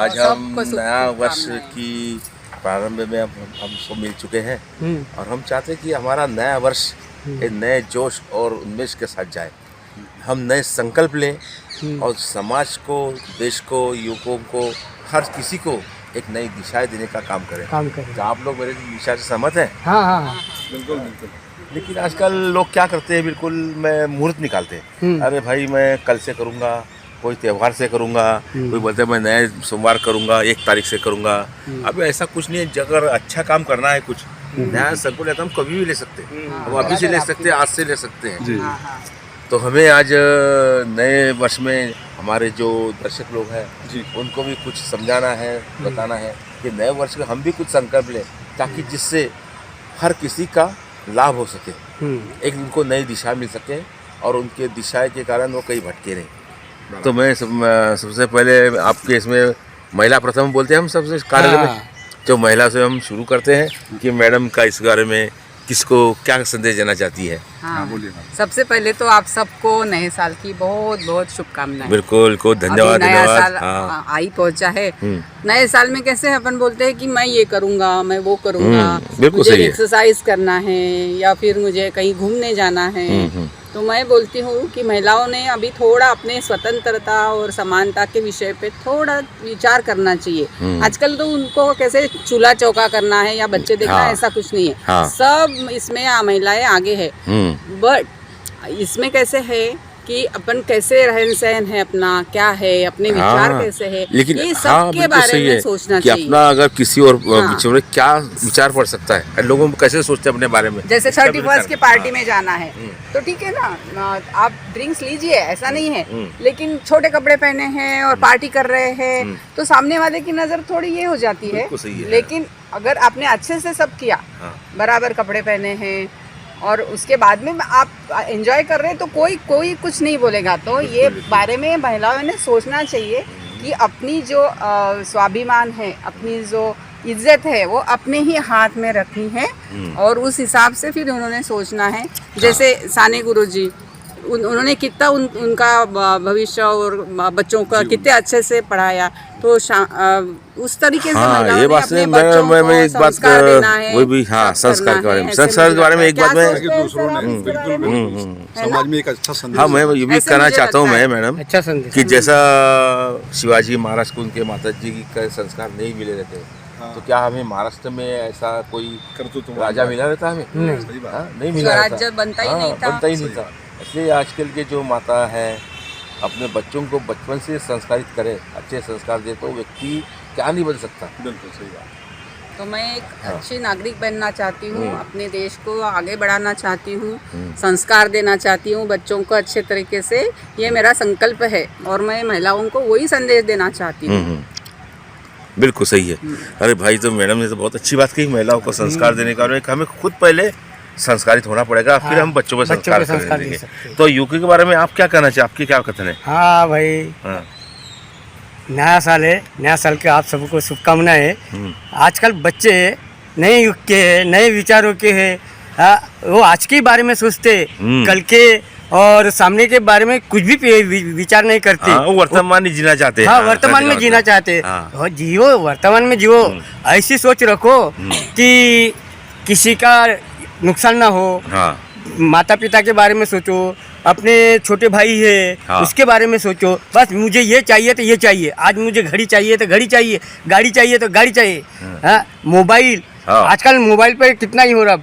आज हम सबको शुभ नया वर्ष शुभकामनाएं। की प्रारंभ में हम सब मिल चुके हैं और हम चाहते हैं कि हमारा नया वर्ष एक नए जोश और उन्मेष के साथ जाए। हम नए संकल्प लें और समाज को, देश को, युवकों को, हर किसी को एक नई दिशा देने का काम करें। तो आप लोग मेरे दिशा से सहमत हैं? हाँ। बिल्कुल बिल्कुल। लेकिन आजकल लोग क्या करते हैं, बिल्कुल मैं मुहूर्त निकालते हैं। अरे भाई मैं कल से करूँगा, कोई त्यौहार से करूँगा, कोई बोलते हैं मैं नए सोमवार करूँगा, 1 तारीख से करूँगा। अब ऐसा कुछ नहीं है। अगर अच्छा काम करना है, कुछ नया संकल्प लेता हम कभी भी ले सकते हैं। हम अभी से ले सकते हैं, आज से ले सकते हैं। जी तो हमें आज नए वर्ष में हमारे जो दर्शक लोग हैं जी उनको भी कुछ समझाना है, बताना है कि नए वर्ष में हम भी कुछ संकल्प लें, ताकि जिससे हर किसी का लाभ हो सके, एक उनको नई दिशा मिल सके और उनके दिशा के कारण वो कहीं भटके नहीं। तो मैं सबसे पहले आपके इसमें महिला प्रथम बोलते हैं हम सबसे कार्यालय में, जो महिला से हम शुरू करते हैं कि मैडम का इस बारे में किसको क्या संदेश देना चाहती है। हाँ, बोलिए। सबसे पहले तो आप सबको नए साल की बहुत बहुत शुभकामनाएं। बिल्कुल को धन्यवाद। अभी नया साल हाँ। आई पहुंचा है। नए साल में कैसे अपन बोलते हैं कि मैं ये करूंगा, मैं वो करूंगा, बिल्कुल मुझे सही है। एक्सरसाइज करना है या फिर मुझे कहीं घूमने जाना है। तो मैं बोलती हूँ कि महिलाओं ने अभी थोड़ा अपने स्वतंत्रता और समानता के विषय पे थोड़ा विचार करना चाहिए। आजकल तो उनको कैसे चूल्हा चौका करना है या बच्चे देखना हाँ। ऐसा कुछ नहीं है। हाँ। सब इसमें महिलाएं आगे है। बट इसमें कैसे है कि अपन कैसे रहन सहन है अपना, क्या है, अपने विचार कैसे है, लेकिन ये हाँ, सब के बिल्कुल बारे सही में है सोचना कि चाहिए। अपना अगर किसी और विचार में क्या विचार पड़ सकता है और लोगों को कैसे सोचते हैं अपने बारे में। जैसे इसका भी 31 की विचार- पार्टी में जाना है तो ठीक है ना, आप ड्रिंक्स लीजिए, ऐसा नहीं है। लेकिन छोटे कपड़े पहने हैं और पार्टी कर रहे हैं तो सामने वाले की नजर थोड़ी ये हो जाती है। बिल्कुल सही है। लेकिन अगर आपने अच्छे से सब किया, हाँ। बराबर कपड़े पहने हैं और उसके बाद में आप एंजॉय कर रहे हैं तो कोई कुछ नहीं बोलेगा। तो ये बारे में महिलाओं ने सोचना चाहिए कि अपनी जो स्वाभिमान है, अपनी जो इज्जत है वो अपने ही हाथ में रखनी है और उस हिसाब से फिर उन्होंने सोचना है। जैसे साने गुरुजी उन्होंने कितना उनका भविष्य और बच्चों का कितने अच्छे से पढ़ाया। तो उस तरीके से महिलाओं ये ने बात अपने से बच्चों मैं को एक बात संस्कार देना है, वो भी हाँ सब संस्कार के करना बारे है। में, ऐसे संस्कार के मुझे बारे में एक लगता है। बात क्या मैं सोचते हैं दूसरों सर आप ने इसके बारे में? है ना? समाज में एक अच्छा संदेश। हाँ मैं ये भी ऐसे कहना मुझे चाहता हूँ लगता मैं है। मैडम अच्छा संदेश। कि जैसा शिवाजी महाराज को उनके माता जी का संस्कार नहीं मिले रहते तो क्या हमें महाराष्ट्र में ऐसा कोई कर्तृत्व राजा मिला रहता हमें? सही बात। हाँ, नहीं मिला रहता। स्वराज्य बनता ही नहीं था। बनता ही नहीं था। इसलिए आजकल के जो माता है अपने बच्चों को बचपन से संस्कारित करे, अच्छे संस्कार दे, तो व्यक्ति क्या नहीं बन सकता। बिल्कुल सही बात। तो मैं एक अच्छी नागरिक बनना चाहती हूँ, अपने देश को आगे बढ़ाना चाहती हूँ, संस्कार देना चाहती हूँ बच्चों को अच्छे तरीके से। ये मेरा संकल्प है और मैं महिलाओं को वही संदेश देना चाहती हूँ। बिल्कुल सही है। अरे भाई तो मैडम ने तो बहुत अच्छी बात कही, महिलाओं को संस्कार देने का। और हमें खुद पहले संस्कारित होना पड़ेगा, फिर हम बच्चों को संस्कार देंगे। तो यूके के बारे में आप क्या कहना चाहिए, आपके क्या कथन है? हाँ भाई, हाँ। नया साल है, नया साल के आप सबको शुभकामनाएं। आजकल बच्चे नए युग के हैं, नए विचारों के हैं। वो आज के बारे में सोचते, कल के और सामने के बारे में कुछ भी विचार नहीं करते। वो वर्तमान में जीना चाहते हैं। हाँ, वर्तमान में जीना चाहते हैं। और जियो, वर्तमान में जियो। ऐसी सोच रखो कि किसी का नुकसान ना हो। माता पिता के बारे में सोचो, अपने छोटे भाई है उसके बारे में सोचो। बस मुझे ये चाहिए तो ये चाहिए, आज मुझे घड़ी चाहिए तो घड़ी चाहिए, गाड़ी चाहिए तो गाड़ी चाहिए। हाँ, मोबाइल, आजकल मोबाइल पर कितना ही हो रहा,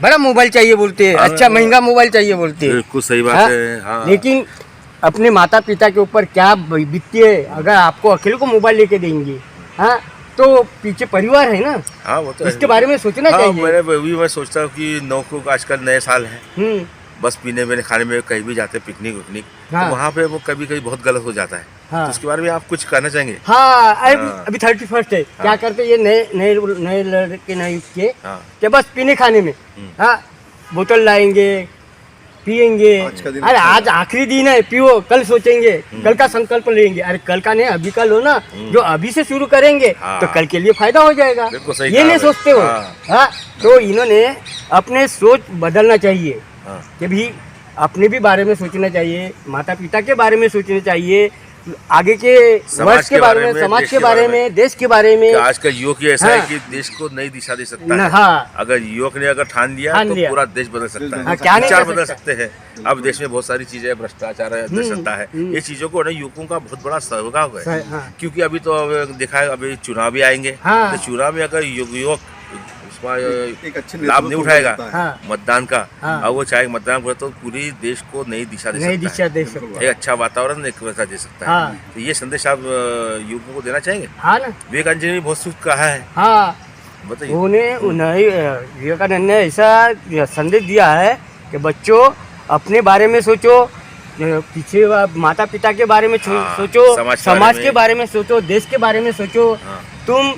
बड़ा मोबाइल चाहिए बोलते हैं, अच्छा महंगा मोबाइल चाहिए बोलते हैं। बिल्कुल सही बात है। हाँ। लेकिन अपने माता पिता के ऊपर क्या बीतती है अगर आपको अकेले को मोबाइल लेके देंगे। हाँ, तो पीछे परिवार है ना। हाँ, वो तो इसके बारे में सोचना चाहिए। मैं सोचता हूँ कि नौकरों का आजकल नए साल है, बस पीने में खाने में कहीं भी जाते पिकनिक विकनिक, तो वहाँ पे वो कभी कभी बहुत गलत हो जाता है। तो उसके बारे में आप कुछ कहना चाहेंगे? हाँ, अभी 31 है। क्या करते ये नए लड़के नए युग के कि बस पीने खाने में बोतल लाएंगे, पिएंगे। अरे आज आखिरी दिन है, पियो, कल सोचेंगे, कल का संकल्प लेंगे। अरे कल का नहीं, अभी का लो ना। जो अभी से शुरू करेंगे तो कल के लिए फायदा हो जाएगा। ये नहीं सोचते हो। हाँ, तो इन्होंने अपने सोच बदलना चाहिए कि भी अपने भी बारे में सोचना चाहिए, माता पिता के बारे में सोचना चाहिए, आगे के वर्ष के बारे में, समाज के बारे में, देश के बारे में। आज का युवक ऐसा हाँ। है कि देश को नई दिशा दे सकता है। हाँ। अगर युवक ने अगर ठान लिया तो पूरा देश बदल सकता है। हाँ, क्या नहीं विचार कर बदल सकता। सकते हैं। अब देश में बहुत सारी चीजें, भ्रष्टाचार है, अंधश्रद्धा है, ये चीजों को ना युवकों का बहुत बड़ा सहयोग है। हाँ। क्योंकि अभी तो देखा है, अभी चुनाव भी आएंगे, हाँ। तो चुनाव में अगर युवक उसका एक अच्छे लाभ नहीं उठाएगा हाँ। मतदान का, हाँ। और वो चाहे मतदान करे तो पूरी देश को नई दिशा दे नई सकता दिशा है, दे सकता एक अच्छा वातावरण एक वैसा दे सकता है। हाँ। तो ये संदेश आप युवकों को देना चाहेंगे? हाँ ना। विवेकानंद जी ने बहुत कुछ कहा है, हाँ, बताइए। उन्हें विवेकानंद ने ऐसा संदेश दिया है कि बच्चों अपने बारे में सोचो, पीछे माता पिता के बारे में सोचो, समाज के बारे में सोचो, देश के बारे में सोचो। हाँ। तुम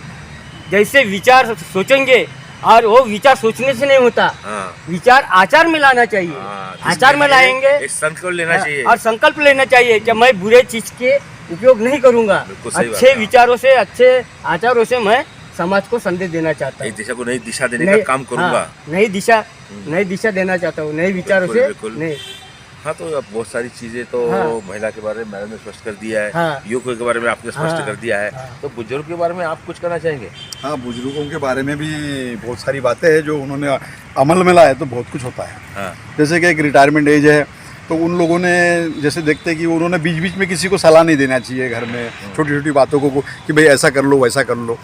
जैसे विचार सोचेंगे, और वो विचार सोचने से नहीं होता, हाँ। विचार आचार में लाना चाहिए। हाँ, आचार में लाएंगे, एक संकल्प लेना चाहिए। और संकल्प लेना चाहिए कि मैं बुरे चीज के उपयोग नहीं करूंगा, बिल्कुल सही बात अच्छे है। विचारों से, अच्छे आचारों से मैं समाज को संदेश देना चाहता एक हूँ। दिशा को नई दिशा देने का काम करूंगा। हाँ, नई दिशा देना चाहता हूँ, नए विचारों से। बिल्कुल। नहीं, हाँ, तो अब बहुत सारी चीजें तो हाँ। महिला के बारे में मैडम ने स्पष्ट कर दिया है, हाँ। युवकों के बारे में आपने स्पष्ट हाँ। कर दिया है, हाँ। तो बुजुर्ग के बारे में आप कुछ कहना चाहेंगे? हाँ, बुजुर्गों के बारे में भी बहुत सारी बातें हैं जो उन्होंने अमल में लाए, तो बहुत कुछ होता है। हाँ। जैसे कि एक रिटायरमेंट एज है, तो उन लोगों ने जैसे देखते हैं कि उन्होंने बीच बीच में किसी को सलाह नहीं देना चाहिए घर में, छोटी छोटी बातों को कि भाई ऐसा कर लो, वैसा कर लो,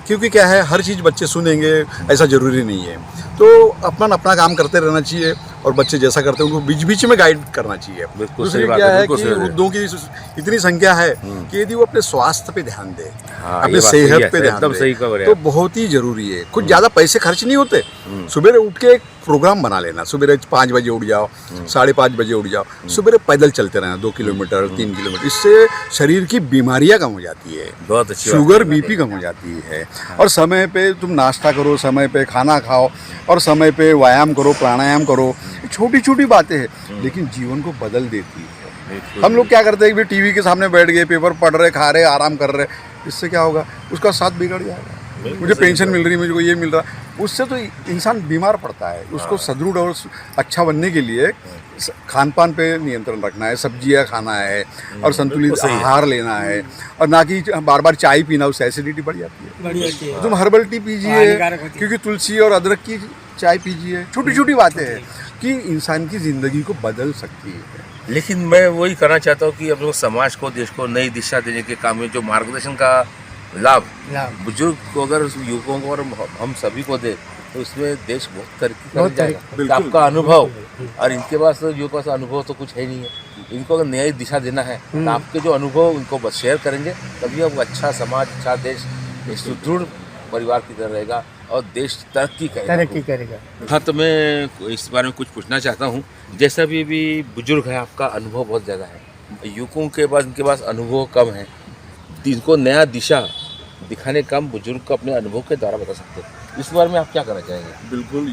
क्योंकि क्या है, हर चीज़ बच्चे सुनेंगे ऐसा ज़रूरी नहीं है। तो अपना काम करते रहना चाहिए, और बच्चे जैसा करते हैं उनको बीच बीच में गाइड करना चाहिए। बिल्कुल सही दूसरी बात क्या है, है बिल्कुल कि सही बात है। वृद्धों की इतनी संख्या है कि यदि वो अपने स्वास्थ्य पे ध्यान दे, हाँ, अपने ये बात सही सेहत है, पे ध्यान एकदम दे, सही खबर है। तो बहुत ही जरूरी है। कुछ ज़्यादा पैसे खर्च नहीं होते। सुबह उठ के एक प्रोग्राम बना लेना, सुबह 5 बजे उठ जाओ, 5:30 बजे उठ जाओ, सुबह पैदल चलते रहना 2 किलोमीटर 3 किलोमीटर, इससे शरीर की बीमारियां कम हो जाती है, बहुत अच्छी शुगर बीपी कम हो जाती है। और समय पे तुम नाश्ता करो, समय पे खाना खाओ, और समय पे व्यायाम करो, प्राणायाम करो। छोटी छोटी बातें हैं, लेकिन जीवन को बदल देती है। हम लोग क्या करते हैं कि टीवी के सामने बैठ गए, पेपर पढ़ रहे, खा रहे, आराम कर रहे, इससे क्या होगा, उसका स्वास्थ्य बिगड़ जाएगा। मुझे पेंशन मिल रही, मुझे ये मिल रहा, उससे तो इंसान बीमार पड़ता है। उसको सदृढ़ और अच्छा बनने के लिए खान पान पे नियंत्रण रखना है, सब्जियां खाना है, और संतुलित आहार लेना है, और ना कि बार बार चाय पीना, उससे एसिडिटी बढ़ जाती है। तुम हर्बल टी पीजिए, क्योंकि तुलसी और अदरक की चाय पीजिए। छोटी छोटी बातें हैं कि इंसान की ज़िंदगी को बदल सकती है। लेकिन मैं वही करना चाहता हूँ कि अब लोग समाज को, देश को नई दिशा देने के काम में जो मार्गदर्शन का लाभ बुजुर्ग को, अगर युवकों को और हम सभी को दे, तो उसमें देश बहुत तरक्की कर जाएगा। तो आपका अनुभव, और इनके पास तो युवकों का अनुभव तो कुछ है नहीं है, इनको अगर नई दिशा देना है तो आपके जो अनुभव उनको बस शेयर करेंगे, तभी अब अच्छा समाज, अच्छा देश, एक सुदृढ़ परिवार की तरह रहेगा और देश तरक्की करेगा। हाँ, तो मैं इस बारे में कुछ पूछना चाहता हूँ। जैसा भी बुजुर्ग है, आपका अनुभव बहुत ज़्यादा है, युवकों के पास, इनके पास अनुभव कम है, इनको नया दिशा दिखाने का हम बुजुर्ग को अपने अनुभव के द्वारा बता सकते हैं। इस बारे में आप क्या कहना चाहेंगे? बिल्कुल,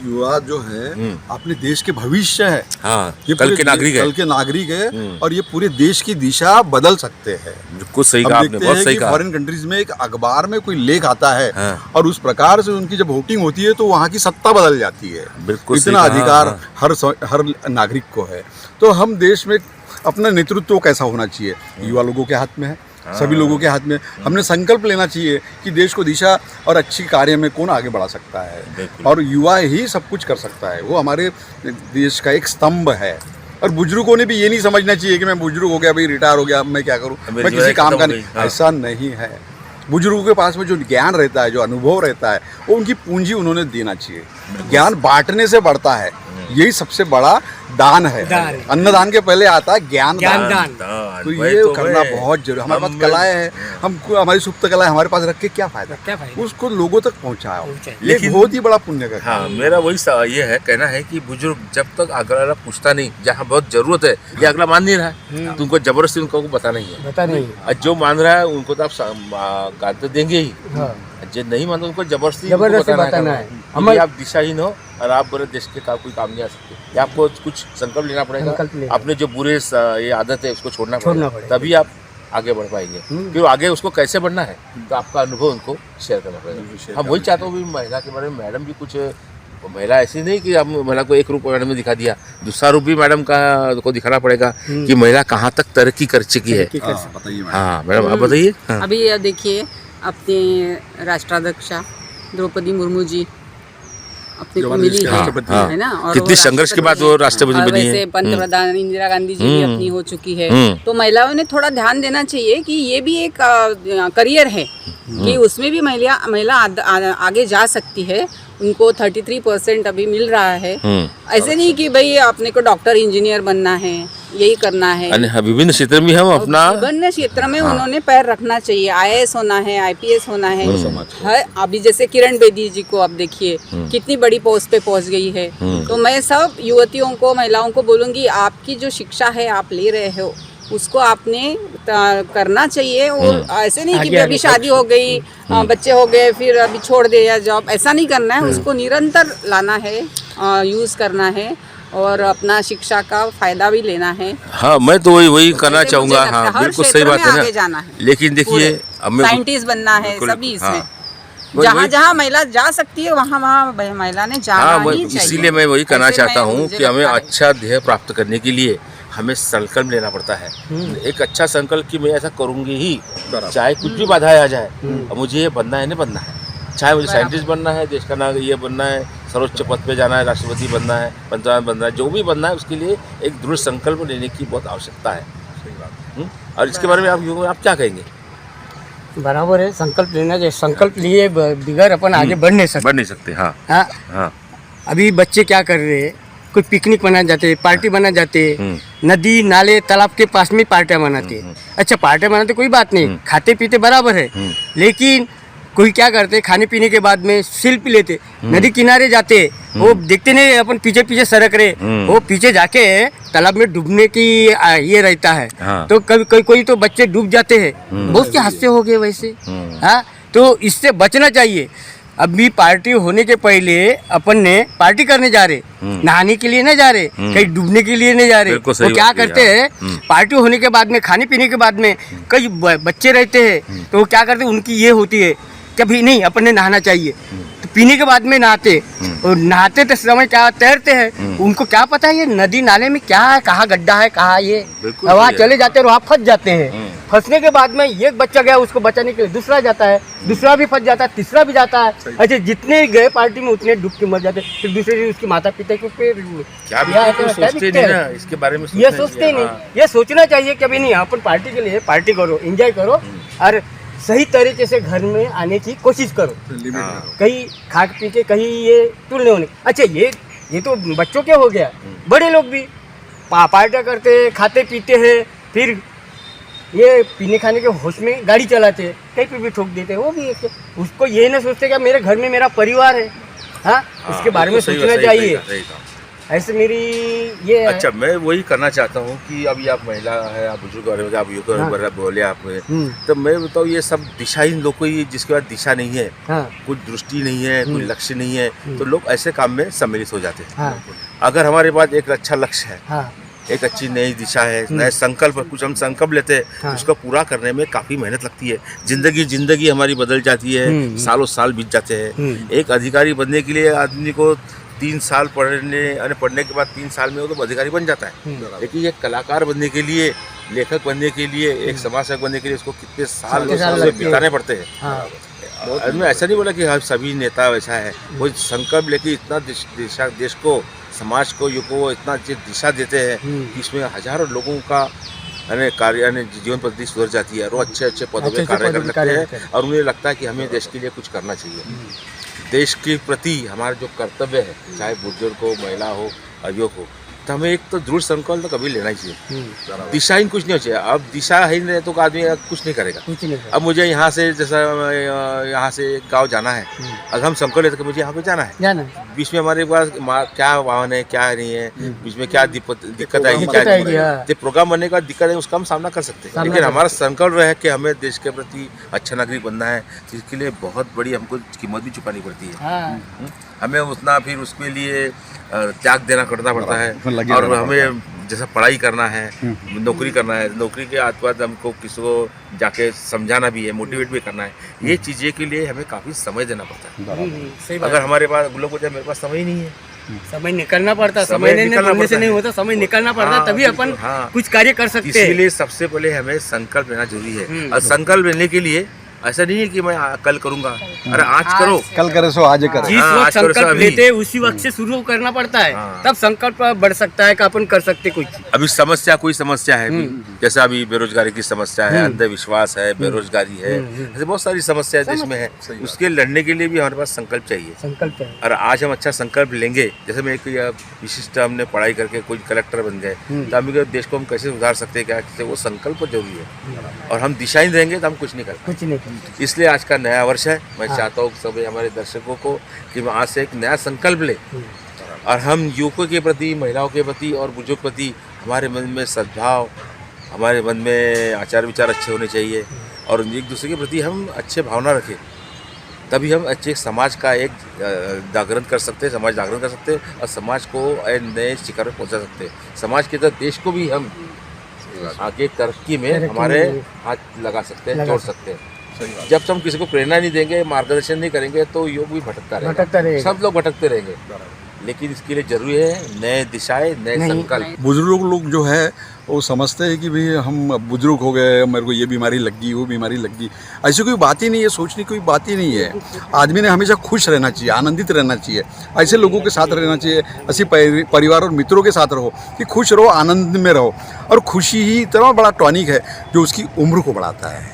युवा जो है अपने देश के भविष्य है। हाँ, ये कल के नागरिक है, कल के नागरिक है, और ये पूरे देश की दिशा बदल सकते हैं। बिल्कुल सही कहा आपने, बहुत सही कहा। फॉरेन कंट्रीज में एक अखबार में कोई लेख आता है, हाँ। और उस प्रकार से उनकी जब वोटिंग होती है तो वहाँ की सत्ता बदल जाती है। बिल्कुल इतना अधिकार हर नागरिक को है। तो हम देश में अपना नेतृत्व कैसा होना चाहिए, युवा लोगों के हाथ में है, सभी लोगों के हाथ में। हमने संकल्प लेना चाहिए कि देश को दिशा और अच्छी कार्य में कौन आगे बढ़ा सकता है, और युवा ही सब कुछ कर सकता है। वो हमारे देश का एक स्तंभ है। और बुजुर्गों ने भी ये नहीं समझना चाहिए कि मैं बुजुर्ग हो गया, भाई रिटायर हो गया, अब मैं क्या करूँ, मैं किसी काम का नहीं। ऐसा नहीं है। बुजुर्गों के पास में जो ज्ञान रहता है, जो अनुभव रहता है, वो उनकी पूंजी उन्होंने देना चाहिए। ज्ञान बांटने से बढ़ता है, यही सबसे बड़ा दान है। अन्नदान के पहले आता है ज्ञान दान। तो ये करना बहुत जरूरी। हमारे पास कलाएं हैं, हमको हमारी सुप्त कला हमारे पास रख के क्या फायदा, उसको लोगों तक पहुंचाओ। लेकिन बहुत ही बड़ा पुण्य का। हाँ, मेरा वही ये है, कहना है कि बुजुर्ग जब तक अगला पूछता नहीं, जहाँ बहुत जरूरत है, ये अगला मान नहीं रहा है, तो उनको जबरदस्ती उनको बताना ही है। और जो मान रहा है उनको तो आप गाद तो देंगे ही, जो नहीं मानते उनको जबरदस्ती बताना है। आप दिशाहीन हो और आप बुरे देश के कोई काम नहीं आ सकते। ये आपको कुछ संकल्प लेना पड़ेगा, अपने जो बुरे ये आदत है उसको छोड़ना पड़ेगा, तभी आप आगे बढ़ पाएंगे। फिर आगे उसको कैसे बढ़ना है, तो आपका अनुभव उनको शेयर करना पड़ेगा। हम वही चाहते हो भी महिला के बारे में मैडम भी कुछ महिला ऐसी नहीं कि अब महिला को एक रूप मैडम ने दिखा दिया, दूसरा रूप भी मैडम का को दिखाना पड़ेगा कि महिला कहाँ तक तरक्की कर चुकी है। बताइए मैडम। हाँ मैडम आप बताइए। हाँ। अभी ये देखिए अपने राष्ट्राध्यक्षा द्रौपदी मुर्मू जी अपने को मिली है, हाँ, है ना, और कितनी वो संघर्ष के बाद वो राष्ट्रपति और बनी है। वैसे पंतप्रधान इंदिरा गांधी जी भी अपनी हो चुकी है। तो महिलाओं ने थोड़ा ध्यान देना चाहिए कि ये भी एक करियर है कि उसमें भी महिला आगे जा सकती है। उनको 33% अभी मिल रहा है। ऐसे नहीं कि भाई अपने को डॉक्टर इंजीनियर बनना है, यही करना है। विभिन्न क्षेत्र में हम अपना विभिन्न क्षेत्र में उन्होंने पैर रखना चाहिए। IAS होना है, IPS होना है। अभी जैसे किरण बेदी जी को आप देखिए कितनी बड़ी पोस्ट पे पहुंच गई है। तो मैं सब युवतियों को, महिलाओं को बोलूंगी, आपकी जो शिक्षा है आप ले रहे हो उसको आपने करना चाहिए। और ऐसे नहीं कि अभी शादी हो गई, बच्चे हो गए, फिर अभी छोड़ दे या जॉब, ऐसा नहीं करना है। उसको निरंतर लाना है, यूज़ करना है और अपना शिक्षा का फायदा भी लेना है। हाँ मैं तो वही करना चाहूँगा। हाँ हर बिल्कुल सही बात है आगे जाना ना। है। लेकिन देखिए साइंटिस्ट बनना है सभी इसमें। हाँ, जहाँ जहाँ महिला जा सकती है वहाँ वहाँ महिला ने जाना ही चाहिए। इसीलिए मैं वही करना ऐसे चाहता हूँ मुझे कि हमें लगता है। अच्छा ध्येय प्राप्त करने के लिए हमें संकल्प लेना पड़ता है। एक अच्छा संकल्प कि मैं ऐसा करूँगी ही, चाहे कुछ भी बाधाएं आ जाए, और मुझे ये बनना है, नहीं बनना है। चाहे मुझे साइंटिस्ट बनना है, देश का नागरिक ये बनना है, सर्वोच्च पद पे जाना है, राष्ट्रपति बनना है, पंतप्रधान बनना है, जो भी बनना है उसके लिए एक दृढ़ संकल्प लेने की बहुत आवश्यकता है। और इसके बारे में आप क्या कहेंगे? बराबर है, संकल्प लेना चाहिए। संकल्प लिए बगैर अपन आगे बढ़ नहीं सकते। हाँ हाँ। हाँ। अभी बच्चे क्या कर रहे हैं, कोई पिकनिक मना जाते, पार्टी बना जाते, नदी नाले तालाब के पास में पार्टियां मनाते। अच्छा पार्टियां मनाते कोई बात नहीं, खाते पीते बराबर है। लेकिन कोई क्या करते, खाने पीने के बाद में सेल्फी लेते, नदी किनारे जाते, वो देखते नहीं अपन पीछे पीछे सरक रहे, वो पीछे जाके तालाब में डूबने की ये रहता है। हाँ। तो कभी कोई तो बच्चे डूब जाते हैं, बहुत से हादसे हो गए वैसे। हाँ तो इससे बचना चाहिए। अभी पार्टी होने के पहले अपन ने पार्टी करने जा रहे, नहाने के लिए नहीं जा रहे, कहीं डूबने के लिए नहीं जा रहे। वो क्या करते हैं, पार्टी होने के बाद में, खाने पीने के बाद में कई बच्चे रहते हैं, तो वो क्या करते हैं, उनकी ये होती है कभी नहीं अपन ने नहाना चाहिए, तो पीने के बाद में नहाते, और नहाते तो समय क्या तैरते हैं, उनको क्या पता है ये नदी नाले में क्या है, कहाँ गड्ढा है, कहाँ ये, वहाँ चले जाते हैं और वहाँ फंस जाते हैं। फंसने के बाद में एक बच्चा गया, उसको बचाने के लिए दूसरा जाता है, दूसरा भी फंस जाता है, तीसरा भी जाता है। अच्छा जितने गए पार्टी में उतने डूब के मर जाते, फिर दूसरे दिन उसके माता पिता के ऊपर सोचते नहीं ना इसके बारे में। ये सोचते नहीं, ये सोचना चाहिए कभी नहीं। अपन पार्टी के लिए पार्टी करो, एंजॉय करो और सही तरीके से घर में आने की कोशिश करो। कहीं खा पी के कहीं ये टूल नहीं होने। अच्छा ये तो बच्चों के हो गया, बड़े लोग भी पार्टियां करते हैं, खाते पीते हैं, फिर ये पीने खाने के होश में गाड़ी चलाते हैं, कहीं पे भी ठोक देते हैं। वो भी उसको ये ना सोचते कि मेरे घर में मेरा परिवार है। हाँ इसके बारे में सोचना चाहिए। ऐसे मेरी ये अच्छा मैं वही करना चाहता हूँ कि अभी आप महिला है, आप बुजुर्ग और आप युवक बोले आपने, तो मैं बताऊँ ये सब दिशाहीन लोग को, जिसके पास दिशा नहीं है, कुछ दृष्टि नहीं है, कोई लक्ष्य नहीं है, तो लोग ऐसे काम में सम्मिलित हो जाते हैं। अगर हमारे पास एक अच्छा लक्ष्य है, एक अच्छी नई दिशा है, नए संकल्प, कुछ हम संकल्प लेते हैं, उसको पूरा करने में काफ़ी मेहनत लगती है। जिंदगी हमारी बदल जाती है, सालों साल बीत जाते हैं। एक अधिकारी बनने के लिए आदमी को 3 साल पढ़ने के बाद 3 साल में वो तो अधिकारी बन जाता है। लेकिन एक कलाकार बनने के लिए, लेखक बनने के लिए, एक समाज सेवक बनने के लिए उसको कितने साल बिताने पड़ते हैं। मैं ऐसा नहीं बोला कि हाँ सभी नेता वैसा है, वो संकल्प लेके इतना देश को, समाज को, युग को इतना दिशा देते हैं कि इसमें हजारों लोगों का कार्य जीवन पद्धति सुधर जाती है, और वो अच्छे पदों में कार्य करने लगते हैं, और उन्हें लगता है कि हमें देश के लिए कुछ करना चाहिए। देश के प्रति हमारा जो कर्तव्य है, चाहे बुजुर्ग हो, महिला हो, युवक हो, तो हमें एक तो दृढ़ संकल्प तो कभी लेना ही चाहिए। दिशाहीन कुछ नहीं हो चाहिए। अब दिशाहीन रहे तो आदमी कुछ नहीं करेगा। अब मुझे यहाँ से, जैसा यहाँ से गांव जाना है, अगर हम संकल्प लेते कि मुझे यहाँ पे जाना है, बीच में हमारे पास क्या वाहन है, क्या नहीं है, बीच में क्या दिक्कत आएगी, क्या प्रोग्राम बनने का दिक्कत है, उसका हम सामना कर सकते हैं। लेकिन हमारा संकल्प रहे कि हमें देश के प्रति अच्छा नागरिक बनना है, इसके लिए बहुत बड़ी हमको कीमत भी चुकानी पड़ती है। हमें उतना फिर उसके लिए त्याग करना पड़ता है, और हमें जैसा पढ़ाई करना है, नौकरी करना है, नौकरी के बाद हमको किसी को जाके समझाना भी है, मोटिवेट भी करना है, ये चीज़ें के लिए हमें काफ़ी समय देना पड़ता है। सही बात अगर हमारे पास लोग को मेरे पास समय ही नहीं है, समय निकलना पड़ता, समय समय निकलना बोलने से पड़ता नहीं है। होता, समय निकलना पड़ता हाँ, तभी अपन हाँ। कुछ कार्य कर सकते हैं। इसीलिए सबसे पहले हमें संकल्प लेना जरूरी है। और संकल्प लेने के लिए ऐसा नहीं है कि मैं कल करूंगा, अरे आज करो। कल करे सो आज करे। जिस हाँ, वक्त आज करो संकल्प अभी। लेते हैं उसी वक्त से शुरू करना पड़ता है, हाँ। तब संकल्प बढ़ सकता है कि अपन कर सकते कुछ। अभी समस्या कोई समस्या है भी, जैसे अभी बेरोजगारी की समस्या है, अंधविश्वास है, बेरोजगारी है, ऐसे बहुत सारी समस्याएं देश में है। उसके लड़ने के लिए भी हमारे पास संकल्प चाहिए। संकल्प है। और आज हम अच्छा संकल्प लेंगे, जैसे मैं एक विशिष्ट हमने पढ़ाई करके कोई कलेक्टर बन गए, तो हम देश को हम कैसे सुधार सकते हैं, क्या वो संकल्प जरूरी है। और हम दिशा ही देंगे तो हम कुछ नहीं कर पाएंगे। कुछ नहीं। इसलिए आज का नया वर्ष है, मैं चाहता हूँ सभी हमारे दर्शकों को कि हम आज से एक नया संकल्प ले और हम युवकों के प्रति, महिलाओं के प्रति और बुजुर्ग के प्रति हमारे मन में सद्भाव, हमारे मन में आचार विचार अच्छे होने चाहिए और एक दूसरे के प्रति हम अच्छे भावना रखें, तभी हम अच्छे समाज का एक जागरण कर सकते हैं, समाज जागरण कर सकते हैं और समाज को नए शिखर पर पहुँचा सकते हैं। समाज के साथ देश को भी हम आगे तरक्की में हमारे हाथ लगा सकते हैं, जोड़ सकते हैं। जब हम किसी को प्रेरणा नहीं देंगे, मार्गदर्शन नहीं करेंगे तो योग भी भटकता रहेगा। सब लोग भटकते रहेंगे, लेकिन इसके लिए जरूरी है नए दिशाएं, नए संकल्प। बुजुर्ग लोग जो है वो समझते हैं कि भाई हम बुजुर्ग हो गए, मेरे को ये बीमारी लग गई, वो बीमारी लग गई। ऐसी कोई बात ही नहीं है, सोचने की कोई बात ही नहीं है। आदमी ने हमेशा खुश रहना चाहिए, आनंदित रहना चाहिए, ऐसे लोगों के साथ रहना चाहिए, ऐसे परिवार और मित्रों के साथ रहो कि खुश रहो, आनंद में रहो। और खुशी ही इतना बड़ा टॉनिक है जो उसकी उम्र को बढ़ाता है।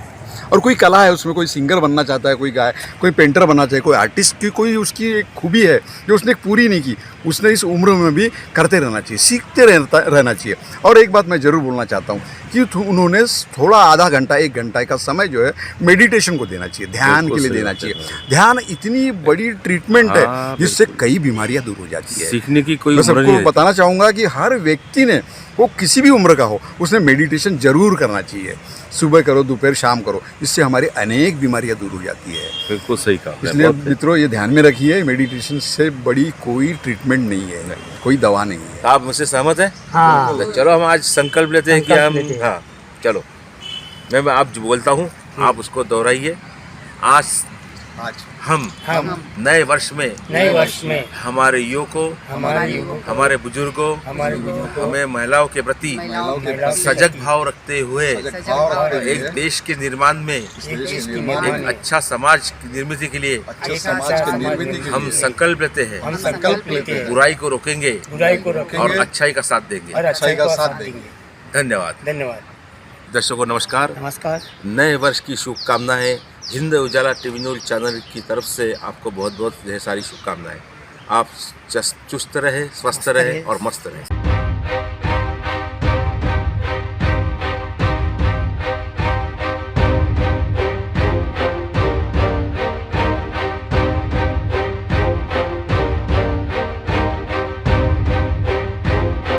और कोई कला है उसमें, कोई सिंगर बनना चाहता है, कोई पेंटर बनना चाहिए, कोई आर्टिस्ट की कोई उसकी एक खूबी है जो उसने पूरी नहीं की, उसने इस उम्र में भी करते रहना चाहिए, सीखते रहना चाहिए। और एक बात मैं ज़रूर बोलना चाहता हूँ कि उन्होंने थोड़ा आधा घंटा 1 घंटा का समय जो है मेडिटेशन को देना चाहिए, ध्यान के लिए देना चाहिए। ध्यान इतनी बड़ी ट्रीटमेंट है जिससे कई बीमारियाँ दूर हो जाती है। सीखने की कोई मैं उम्र नहीं सबको है। बताना चाहूँगा कि हर व्यक्ति ने, वो किसी भी उम्र का हो, उसने मेडिटेशन जरूर करना चाहिए। सुबह करो, दोपहर, शाम करो, इससे हमारी अनेक बीमारियां दूर हो जाती है। बिल्कुल सही कहा। इसलिए मित्रों ये ध्यान में रखिए, मेडिटेशन से बड़ी कोई ट्रीटमेंट नहीं है, कोई दवा नहीं है। आप मुझसे सहमत हैं? हाँ। तो चलो हम आज संकल्प लेते हैं कि संकल्प हम लेते हैं। हाँ चलो, मैं आप जो बोलता हूँ आप उसको दोहराइए। आज हम नए वर्ष में हमारे युवकों, हमारे बुजुर्गों, हमें महिलाओं के प्रति सजग भाव रखते हुए एक देश के निर्माण में, एक अच्छा समाज की निर्मित के लिए हम संकल्प लेते हैं, बुराई को रोकेंगे और अच्छाई का साथ देंगे। धन्यवाद। दर्शकों नमस्कार। नए वर्ष की शुभकामनाएं हिंद उजाला टीवी न्यूज़ चैनल की तरफ से आपको बहुत बहुत ढेर सारी शुभकामनाएं। आप चुस्त रहे, स्वस्थ रहे और मस्त रहे।